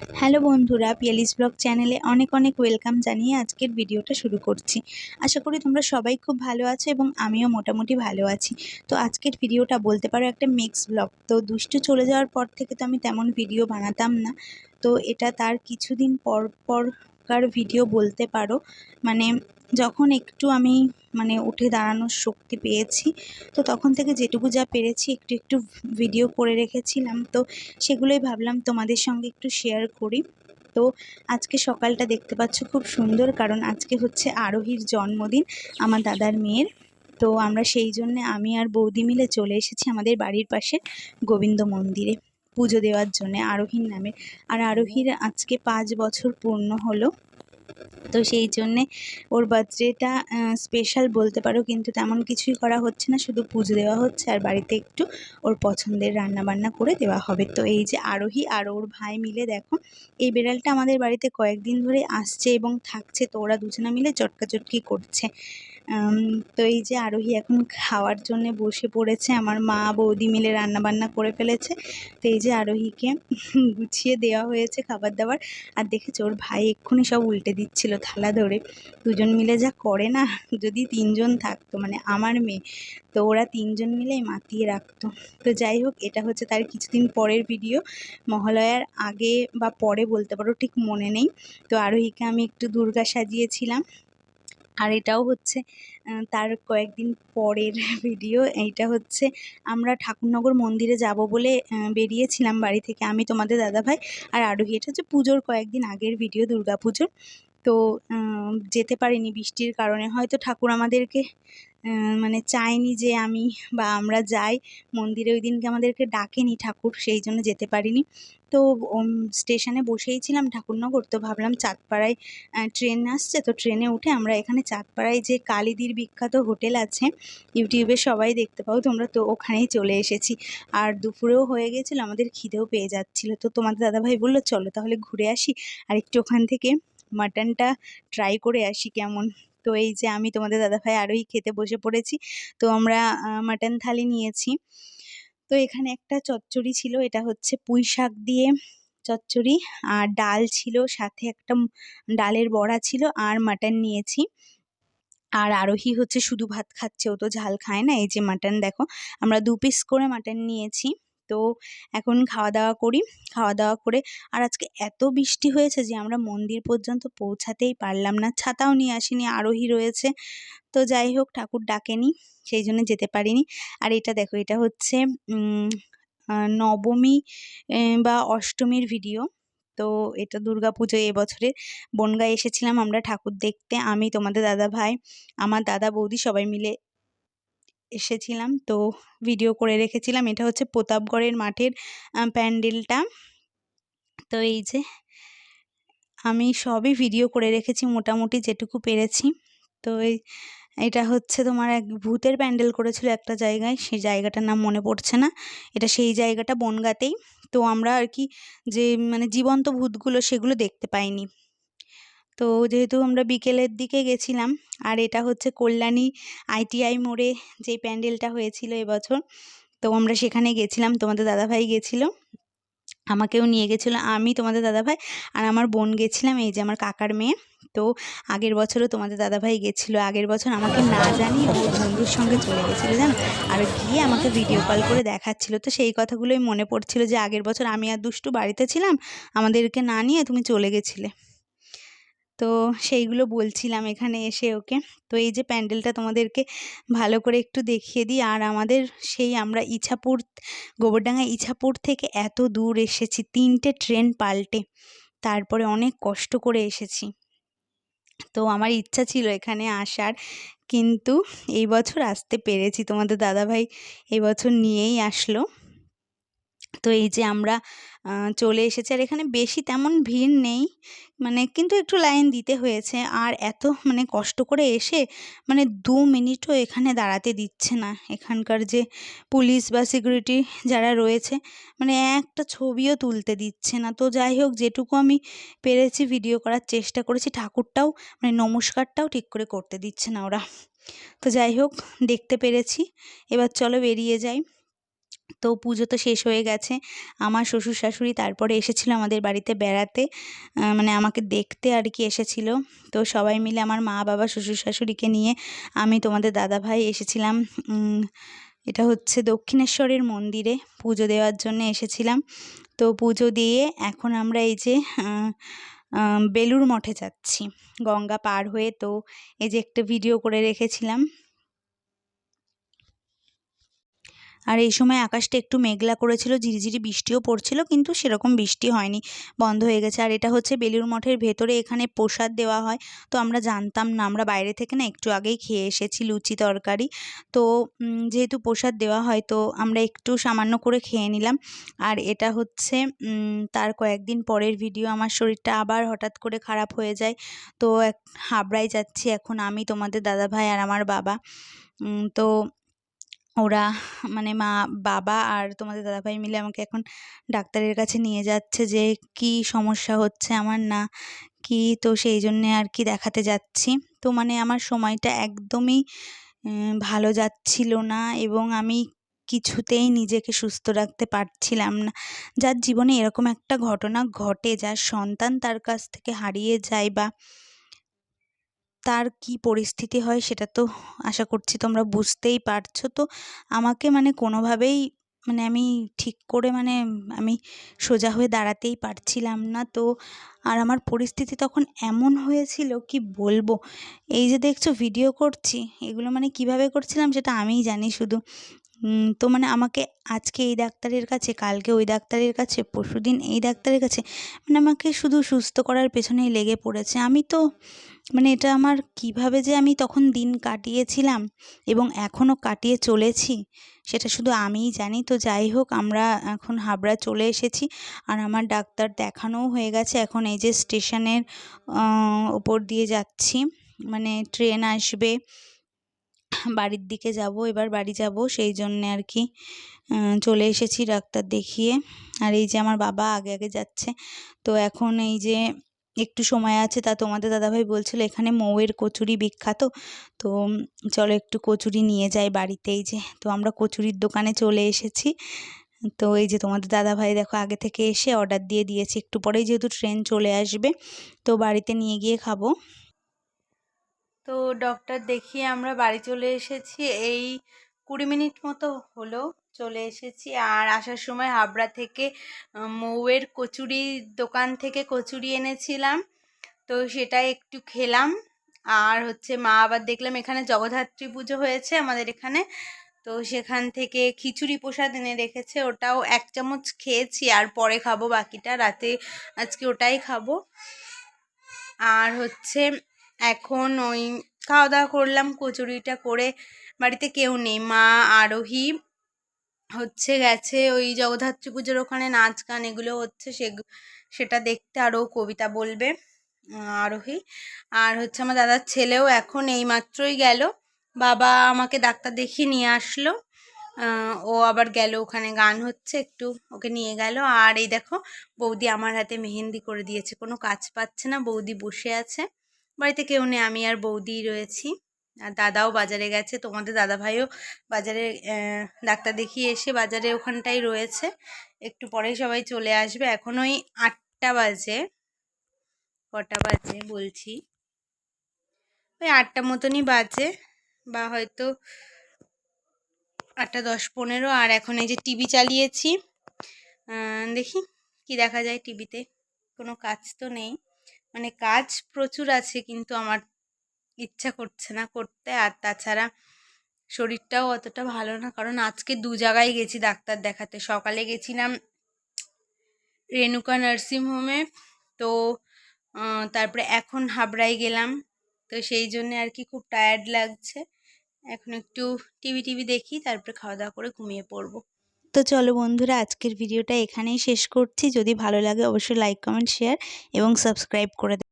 Hello বন্ধুরা, Piyali's blog চ্যানেলে অনেক অনেক ওয়েলকাম জানিয়ে আজকের ভিডিওটা শুরু করছি। আশা করি তোমরা সবাই খুব ভালো আছো এবং আমিও মোটামুটি ভালো আছি। তো আজকের ভিডিওটা বলতে পারো একটা মিক্স ব্লগ। তো দুষ্টু চলে যাওয়ার পর থেকে তো আমি তেমন ভিডিও বানাতাম না, তো এটা তার কিছুদিন পর পরকার ভিডিও বলতে পারো। মানে যখন একটু আমি উঠে দাঁড়ানোর শক্তি পেয়েছি, তো তখন থেকে যেটুকু যা পেরেছি একটু একটু ভিডিও করে রেখেছিলাম। তো সেগুলোই ভাবলাম তোমাদের সঙ্গে একটু শেয়ার করি। তো আজকে সকালটা দেখতে পাচ্ছ খুব সুন্দর, কারণ আজকে হচ্ছে আরোহীর জন্মদিন, আমার দাদার মেয়ের। তো আমরা সেই জন্যে আমি আর বৌদি মিলে চলে এসেছি আমাদের বাড়ির পাশে গোবিন্দ মন্দিরে পুজো দেওয়ার জন্যে আরোহীর নামে। আর আরোহীর আজকে 5 বছর পূর্ণ হলো। তো সেই জন্যে ওর বার্থডেটা স্পেশাল বলতে পারো, কিন্তু তেমন কিছুই করা হচ্ছে না, শুধু পুজো দেওয়া হচ্ছে আর বাড়িতে একটু ওর পছন্দের রান্নাবান্না করে দেওয়া হবে। তো এই যে আরোহী আর ওর ভাই মিলে দেখো, এই বেড়ালটা আমাদের বাড়িতে কয়েকদিন ধরে আসছে এবং থাকছে, তো ওরা দুজনা মিলে চটকাচটকি করছে। তো এই যে আরোহী এখন খাওয়ার জন্যে বসে পড়েছে, আমার মা বৌদি মিলে রান্নাবান্না করে ফেলেছে। তো এই যে আরোহীকে গুছিয়ে দেওয়া হয়েছে খাবার দাবার। আর দেখেছো ওর ভাই এক্ষুনি সব উল্টে দিচ্ছিল থালা ধরে। দুজন মিলে যা করে না, যদি 3জন থাকতো মানে আমার মেয়ে, তো ওরা 3জন মিলেই মাতিয়ে রাখতো। তো যাই হোক, এটা হচ্ছে তার কিছুদিন পরের ভিডিও, মহালয়ার আগে বা পরে বলতে পারো, ঠিক মনে নেই। তো আরোহীকে আমি একটু দুর্গা সাজিয়েছিলাম। আর এটাও হচ্ছে তার কয়েকদিন পরের ভিডিও। এইটা হচ্ছে আমরা ঠাকুরনগর মন্দিরে যাব বলে বেরিয়েছিলাম বাড়ি থেকে, আমি, তোমাদের দাদাভাই আর আরোহী। এটা হচ্ছে পুজোর কয়েকদিন আগের ভিডিও, দুর্গাপুজোর। তো যেতে পারিনি বৃষ্টির কারণে, হয়তো ঠাকুর আমাদেরকে চায়নি যে আমি বা আমরা যাই মন্দিরে, ওই দিনকে আমাদেরকে ডাকেনি ঠাকুর, সেই জন্য যেতে পারিনি। তো স্টেশনে বসেই ছিলাম ঠাকুরনগর, তো ভাবলাম চাঁদপাড়ায় ট্রেন আসছে, তো ট্রেনে উঠে আমরা এখানে চাঁদপাড়ায় যে কালিদির বিখ্যাত হোটেল আছে, ইউটিউবে সবাই দেখতে পাও তোমরা, তো ওখানেই চলে এসেছি। আর দুপুরেও হয়ে গেছিলো, আমাদের খিদেও পেয়ে যাচ্ছিলো। তো তোমাদের দাদাভাই বললো চলো তাহলে ঘুরে আসি আর একটু ওখান থেকে মাটনটা ট্রাই করে আসি কেমন। তো এই যে আমি, তোমাদের দাদাভাই আরোই খেতে বসে পড়েছি। তো আমরা মাটন থালি নিয়েছি। তো এখানে একটা চচ্চড়ি ছিল, এটা হচ্ছে পুঁই শাক দিয়ে চচ্চড়ি, আর ডাল ছিল, সাথে একটা ডালের বড়া ছিল, আর মাটন নিয়েছি। আর আরোহী হচ্ছে শুধু ভাত খাচ্ছে, ও তো ঝাল খায় না। এই যে মাটন দেখো, আমরা 2 পিস করে মাটন নিয়েছি। তো এখন খাওয়া দাওয়া করি, খাওয়া দাওয়া করে। আর আজকে এত বৃষ্টি হয়েছে যে আমরা মন্দির পর্যন্ত পৌঁছাতেই পারলাম না, ছাতাও নিয়ে আসিনি, আরোহী রয়েছে। তো যাই হোক, ঠাকুর ডাকেনি, সেই জন্য যেতে পারিনি। আর এটা দেখো, এটা হচ্ছে নবমী বা অষ্টমীর ভিডিও। তো এটা দুর্গাপুজো এবছরের। বনগাঁ এসেছিলাম আমরা ঠাকুর দেখতে, আমি, তোমাদের দাদাভাই, আমার দাদা বৌদি সবাই মিলে এসেছিলাম। তো ভিডিও করে রেখেছিলাম। এটা হচ্ছে প্রতাপগড়ের মাঠের প্যান্ডেলটা। তো এই যে আমি সবই ভিডিও করে রেখেছি মোটামুটি যেটুকু পেরেছি। তো এটা হচ্ছে তোমার এক ভূতের প্যান্ডেল করেছিল একটা জায়গায়, সেই জায়গাটার নাম মনে পড়ছে না। এটা সেই জায়গাটা বনগাঁতেই। তো আমরা আর কি যে জীবন্ত ভূতগুলো সেগুলো দেখতে পাইনি। তো যেহেতু আমরা বিকেলের দিকে গেছিলাম। আর এটা হচ্ছে কল্যাণী ITI মোড়ে যে প্যান্ডেলটা হয়েছিল এবছর, তো আমরা সেখানে গেছিলাম, তোমাদের দাদাভাই গেছিল, আমাকেও নিয়ে গেছিলো। আমি, তোমাদের দাদাভাই আর আমার বোন গেছিলাম, এই যে আমার কাকার মেয়ে। তো আগের বছরও তোমাদের দাদাভাই গেছিলো, আগের বছর আমাকে না জানিয়ে ওর বন্ধুর সঙ্গে চলে গেছিলো জানো, আর গিয়ে আমাকে ভিডিও কল করে দেখাচ্ছিলো। তো সেই কথাগুলোই মনে পড়ছিল যে আগের বছর আমি আর দুষ্টু বাড়িতে ছিলাম, আমাদেরকে না নিয়ে তুমি চলে গেছিলে। তো সেইগুলো বলছিলাম এখানে এসে ওকে। তো এই যে প্যান্ডেলটা তোমাদেরকে ভালো করে একটু দেখিয়ে দিই। আর আমাদের সেই আমরা ইছাপুর, গোবরডাঙ্গা ইছাপুর থেকে এত দূর এসেছি 3টে ট্রেন পাল্টে, তারপরে অনেক কষ্ট করে এসেছি। তো আমার ইচ্ছা ছিল এখানে আসার, কিন্তু এই বছর আসতে পেরেছি, তোমাদের দাদাভাই এই বছর নিয়েই আসলো। তো এই যে আমরা চলে এসেছি। আর এখানে বেশি তেমন ভিড় নেই, কিন্তু একটু লাইন দিতে হয়েছে। আর এত কষ্ট করে এসে 2 মিনিটও এখানে দাঁড়াতে দিচ্ছে না এখানকার যে পুলিশ বা সিকিউরিটি যারা রয়েছে, একটা ছবিও তুলতে দিচ্ছে না। তো যাই হোক, যেটুকু আমি পেরেছি ভিডিও করার চেষ্টা করেছি। ঠাকুরটাও নমস্কারটাও ঠিক করে করতে দিচ্ছে না ওরা। তো যাই হোক, দেখতে পেরেছি। এবার চলো বেরিয়ে যাই। তো তো পুজো তো শেষ হয়ে গেছে, আমার শ্বশুর শাশুড়ি তারপরে এসেছিলো আমাদের বাড়িতে বেড়াতে, মানে আমাকে দেখতে আর কি এসেছিলো। তো সবাই মিলে আমার মা বাবা শ্বশুর শাশুড়িকে নিয়ে আমি তোমাদের দাদাভাই এসেছিলাম। এটা হচ্ছে দক্ষিণেশ্বরের মন্দিরে পুজো দেওয়ার জন্য এসেছিলাম। তো পুজো দিয়ে এখন আমরা এই যে বেলুড় মঠে যাচ্ছি গঙ্গা পার হয়ে। তো এই যে একটা ভিডিও করে রেখেছিলাম। আর এই সময় আকাশটা একটু মেঘলা করেছিল, ঝিরিঝিরি বৃষ্টিও পড়ছিল, কিন্তু সেরকম বৃষ্টি হয়নি, বন্ধ হয়ে গেছে। আর এটা হচ্ছে বেলুড় মঠের ভেতরে, এখানে প্রসাদ দেওয়া হয়। তো আমরা জানতাম না, আমরা বাইরে থেকে না একটু আগেই খেয়ে এসেছি লুচি তরকারি। তো যেহেতু প্রসাদ দেওয়া হয় তো আমরা একটু সামান্য করে খেয়ে নিলাম। আর এটা হচ্ছে তার কয়েকদিন পরের ভিডিও। আমার শরীরটা আবার হঠাৎ করে খারাপ হয়ে যায়। তো হাবড়ায় যাচ্ছি এখন আমি, তোমাদের দাদাভাই আর আমার বাবা। তো ওরা মানে মা বাবা আর তোমাদের দাদাভাই মিলে আমাকে এখন ডাক্তারের কাছে নিয়ে যাচ্ছে যে কি সমস্যা হচ্ছে আমার না কি। তো সেই জন্যে আর কি দেখাতে যাচ্ছি। তো মানে আমার সময়টা একদমই ভালো যাচ্ছিল না, এবং আমি কিছুতেই নিজেকে সুস্থ রাখতে পারছিলাম না। যার জীবনে এরকম একটা ঘটনা ঘটে, যার সন্তান তার কাছ থেকে হারিয়ে যায় বা তার কি পরিস্থিতি হয় সেটা তো আশা করছি তোমরা বুঝতেই পারছো। তো আমাকে মানে কোনোভাবেই মানে আমি ঠিক করে আমি সোজা হয়ে দাঁড়াতেই পারছিলাম না। তো আর আমার পরিস্থিতি তখন এমন হয়েছিল কি বলবো, এই যে দেখছো ভিডিও করছি এগুলো মানে কিভাবে করছিলাম সেটা আমিই জানি শুধু। তো মানে আমাকে আজকে এই ডাক্তারের কাছে, কালকে ওই ডাক্তারের কাছে, পরশুদিন এই ডাক্তারের কাছে, মানে আমাকে শুধু সুস্থ করার পেছনেই লেগে পড়েছে। আমি তো মানে এটা আমার কিভাবে যে আমি তখন দিন কাটিয়েছিলাম এবং এখনও কাটিয়ে চলেছি সেটা শুধু আমিই জানি। তো যাই হোক, আমরা এখন হাবড়া চলে এসেছি আর আমার ডাক্তার দেখানোও হয়ে গেছে। এখন এই যে স্টেশনের ওপর দিয়ে যাচ্ছি, মানে ট্রেন আসবে, বাড়ির দিকে যাব, এবার বাড়ি যাব, সেই জন্যে আর কি চলে এসেছি ডাক্তার দেখিয়ে। আর এই যে আমার বাবা আগে আগে যাচ্ছে। তো এখন এই যে একটু সময় আছে, তা তোমাদের দাদাভাই বলছিল এখানে মৌয়ের কচুরি বিখ্যাত, তো চলো একটু কচুরি নিয়ে যাই বাড়িতে। এই যে তো আমরা কচুরির দোকানে চলে এসেছি। তো এই যে তোমাদের দাদাভাই দেখো আগে থেকে এসে অর্ডার দিয়ে দিয়েছে, একটু পরেই যেহেতু ট্রেন চলে আসবে তো বাড়িতে নিয়ে গিয়ে খাবো। তো ডক্টর দেখিয়ে আমরা বাড়ি চলে এসেছি, এই 20 মিনিট মতো হলো চলে এসেছি। আর আসার সময় হাবড়া থেকে মৌয়ের কচুরি দোকান থেকে কচুরি এনেছিলাম, তো সেটা একটু খেলাম। আর হচ্ছে মা আবার দেখলাম এখানে জগদ্ধাত্রী পুজো হয়েছে আমাদের এখানে, তো সেখান থেকে খিচুড়ি প্রসাদ এনে রেখেছে, ওটাও 1 চামচ খেয়েছি, আর পরে খাবো বাকিটা, রাতে আজকে ওটাই খাবো। আর হচ্ছে এখন ওই খাওয়া দাওয়া করলাম, কচুরিটা করে বাড়িতে কেউ নেই, মা আরোহী হচ্ছে গেছে ওই জগদ্ধাত্রী পুজোর ওখানে নাচ গান এগুলো হচ্ছে সেটা দেখতে, আরও কবিতা বলবে আরোহী। আর হচ্ছে আমার দাদার ছেলেও এখন এই মাত্রই গেল, বাবা আমাকে ডাক্তার দেখিয়ে নিয়ে আসলো, ও আবার গেল, ওখানে গান হচ্ছে একটু ওকে নিয়ে গেল। আর এই দেখো বৌদি আমার হাতে মেহেন্দি করে দিয়েছে, কোনো কাজ পাচ্ছে না, বৌদি বসে আছে, বাড়িতে কেউ নেই, আমি আর বৌদি রয়েছি। আর দাদাও বাজারে গেছে, তোমাদের দাদাভাইও বাজারে ডাক্তার দেখিয়ে এসে বাজারে ওখানটাই রয়েছে, একটু পরেই সবাই চলে আসবে। এখন ওই 8টা বাজে, কটা বাজে বলছি, ওই 8টা মতনই বাজে, বা হয়তো 8টা 10-15। আর এখন এই যে টিভি চালিয়েছি, দেখি কি দেখা যায় টিভিতে। কোনো কাজ তো নেই, মানে কাজ প্রচুর আছে কিন্তু আমার ইচ্ছা করছে না করতে। আর তাছাড়া শরীরটাও অতটা ভালো না, কারণ আজকে 2 জায়গায় গেছি ডাক্তার দেখাতে। সকালে গেছিলাম রেণুকা নার্সিংহোমে, তো তারপরে এখন হাবড়ায় গেলাম, তো সেই জন্য আর কি খুব টায়ার্ড লাগছে। এখন একটু টিভি দেখি, তারপরে খাওয়া দাওয়া করে ঘুমিয়ে পড়বো। তো চলো বন্ধুরা, আজকের ভিডিওটা এখানেই শেষ করছি। যদি ভালো লাগে অবশ্যই লাইক, কমেন্ট, শেয়ার এবং সাবস্ক্রাইব করে